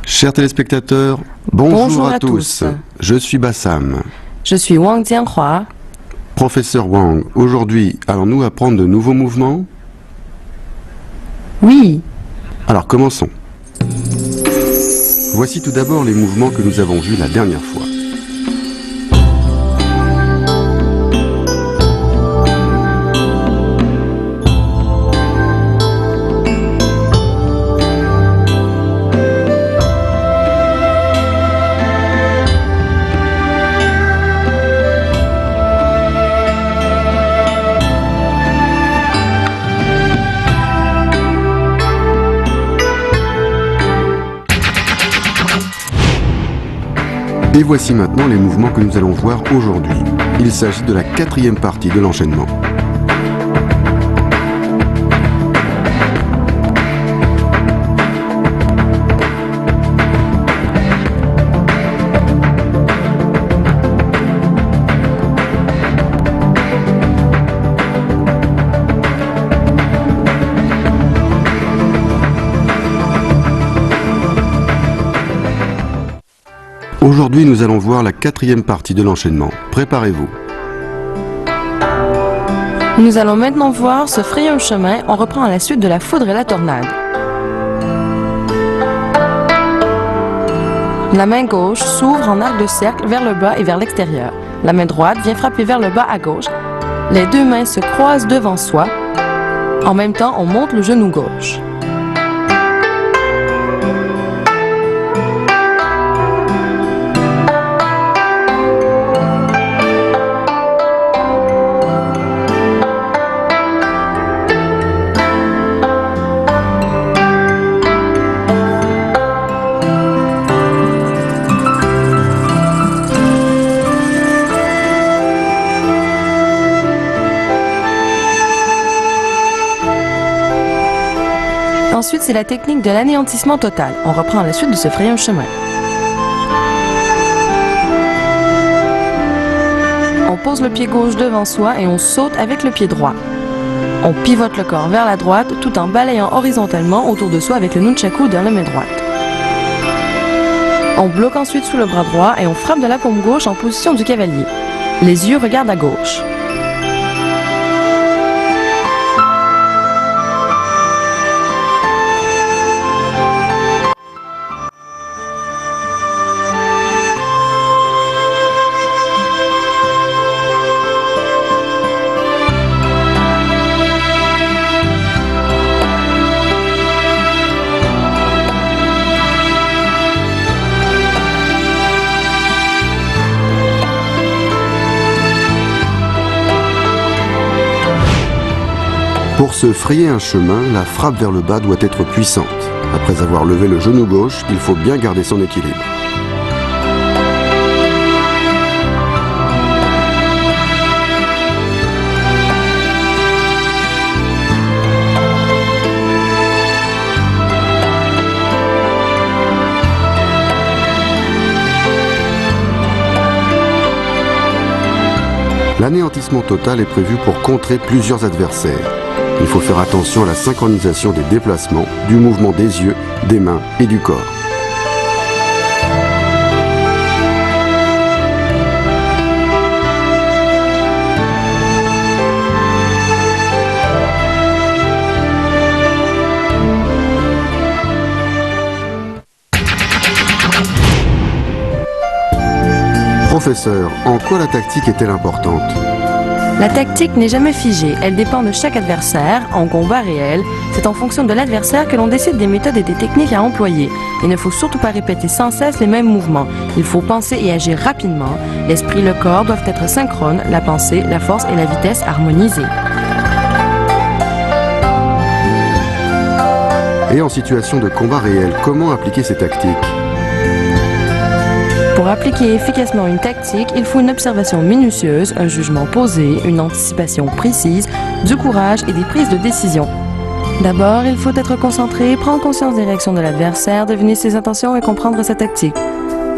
Chers téléspectateurs, bonjour à tous. Je suis Bassam. Je suis Wang Jianhua. Professeur Wang, aujourd'hui, allons-nous apprendre de nouveaux mouvements? Oui. Alors commençons. Voici tout d'abord les mouvements que nous avons vus la dernière fois. Et voici maintenant les mouvements que nous allons voir aujourd'hui. Il s'agit de la quatrième partie de l'enchaînement. Aujourd'hui, nous allons voir la quatrième partie de l'enchaînement. Préparez-vous. Nous allons maintenant voir se frayer un chemin. On reprend à la suite de la foudre et la tornade. La main gauche s'ouvre en arc de cercle vers le bas et vers l'extérieur. La main droite vient frapper vers le bas à gauche. Les deux mains se croisent devant soi. En même temps, on monte le genou gauche. Ensuite, c'est la technique de l'anéantissement total. On reprend à la suite de se frayer un chemin. On pose le pied gauche devant soi et on saute avec le pied droit. On pivote le corps vers la droite tout en balayant horizontalement autour de soi avec le nunchaku dans la main droite. On bloque ensuite sous le bras droit et on frappe de la paume gauche en position du cavalier. Les yeux regardent à gauche. Pour se frayer un chemin, la frappe vers le bas doit être puissante. Après avoir levé le genou gauche, il faut bien garder son équilibre. L'anéantissement total est prévu pour contrer plusieurs adversaires. Il faut faire attention à la synchronisation des déplacements, du mouvement des yeux, des mains et du corps. Professeur, en quoi la tactique est-elle importante? La tactique n'est jamais figée, elle dépend de chaque adversaire. En combat réel, c'est en fonction de l'adversaire que l'on décide des méthodes et des techniques à employer. Il ne faut surtout pas répéter sans cesse les mêmes mouvements. Il faut penser et agir rapidement. L'esprit et le corps doivent être synchrones, la pensée, la force et la vitesse harmonisées. Et en situation de combat réel, comment appliquer ces tactiques? Pour appliquer efficacement une tactique, il faut une observation minutieuse, un jugement posé, une anticipation précise, du courage et des prises de décision. D'abord, il faut être concentré, prendre conscience des réactions de l'adversaire, deviner ses intentions et comprendre sa tactique.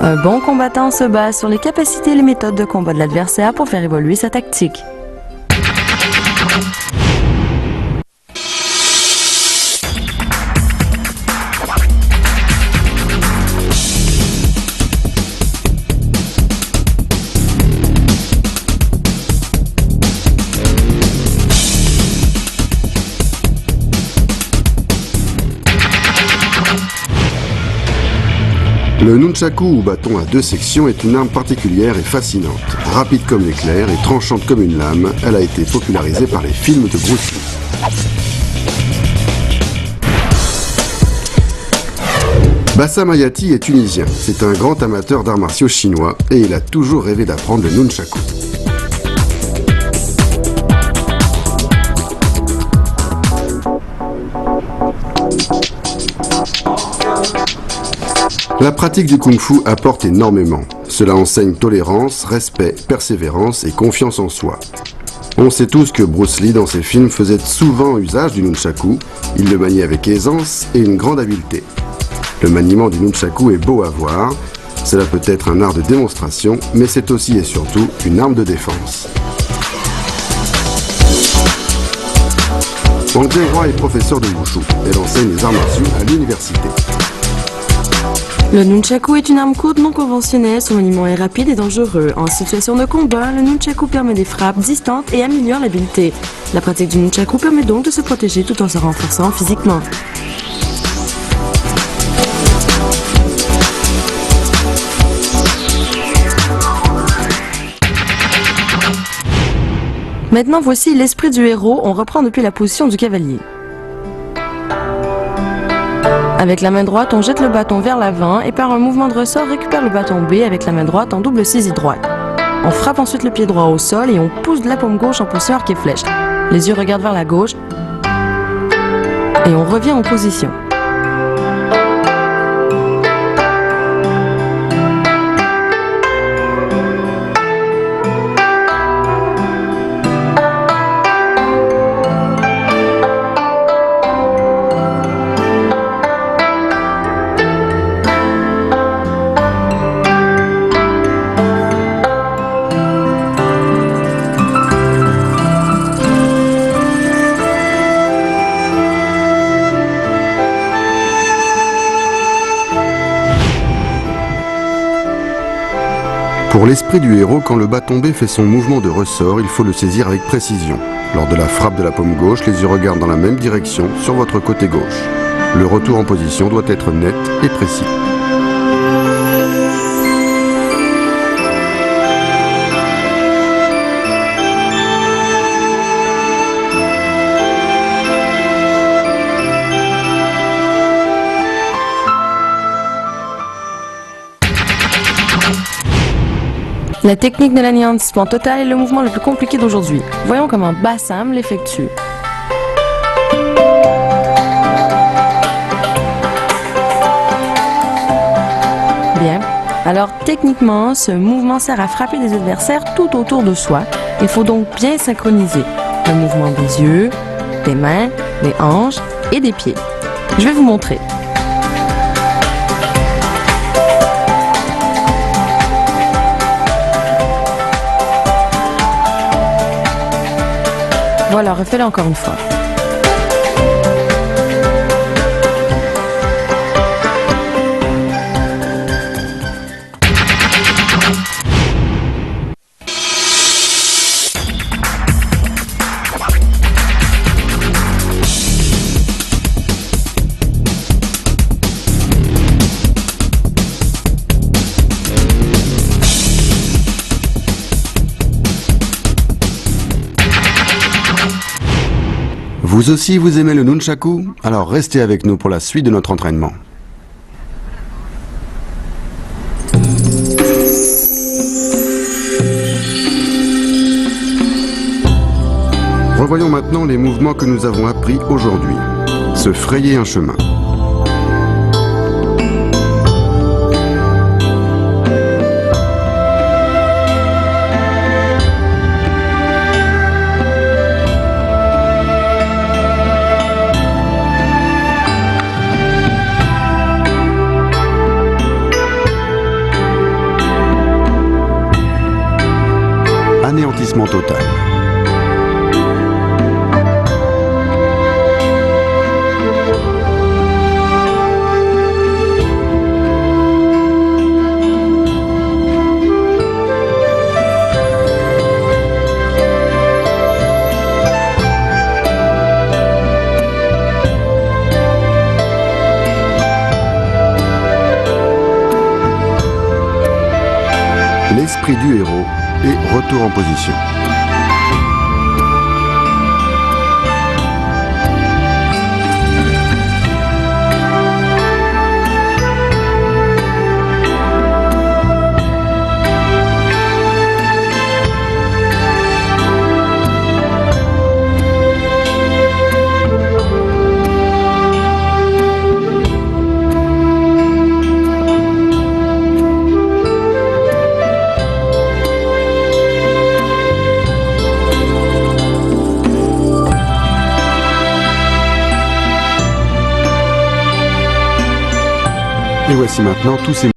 Un bon combattant se base sur les capacités et les méthodes de combat de l'adversaire pour faire évoluer sa tactique. Le nunchaku ou bâton à deux sections est une arme particulière et fascinante. Rapide comme l'éclair et tranchante comme une lame, elle a été popularisée par les films de Bruce Lee. Bassam Hayati est tunisien. C'est un grand amateur d'arts martiaux chinois et il a toujours rêvé d'apprendre le nunchaku. La pratique du kung-fu apporte énormément. Cela enseigne tolérance, respect, persévérance et confiance en soi. On sait tous que Bruce Lee dans ses films faisait souvent usage du nunchaku. Il le maniait avec aisance et une grande habileté. Le maniement du nunchaku est beau à voir. Cela peut être un art de démonstration, mais c'est aussi et surtout une arme de défense. Wang Jianhua est professeur de wushu. Elle enseigne les arts martiaux à l'université. Le nunchaku est une arme courte non conventionnelle, son maniement est rapide et dangereux. En situation de combat, le nunchaku permet des frappes distantes et améliore l'habileté. La pratique du nunchaku permet donc de se protéger tout en se renforçant physiquement. Maintenant, voici l'esprit du héros, on reprend depuis la position du cavalier. Avec la main droite, on jette le bâton vers l'avant et par un mouvement de ressort, récupère le bâton B avec la main droite en double saisie droite. On frappe ensuite le pied droit au sol et on pousse de la paume gauche en position arc et flèche. Les yeux regardent vers la gauche et on revient en position. Pour l'esprit du héros, quand le bâton B fait son mouvement de ressort, il faut le saisir avec précision. Lors de la frappe de la paume gauche, les yeux regardent dans la même direction, sur votre côté gauche. Le retour en position doit être net et précis. La technique de l'anéantissement total est le mouvement le plus compliqué d'aujourd'hui. Voyons comment Bassam l'effectue. Bien. Alors techniquement, ce mouvement sert à frapper des adversaires tout autour de soi. Il faut donc bien synchroniser le mouvement des yeux, des mains, des hanches et des pieds. Je vais vous montrer. Voilà, refais-le encore une fois. Vous aussi, vous aimez le nunchaku? Alors restez avec nous pour la suite de notre entraînement. Revoyons maintenant les mouvements que nous avons appris aujourd'hui. Se frayer un chemin. Anéantissement total. l'esprit du héros et retour en position. Et voici maintenant tous ces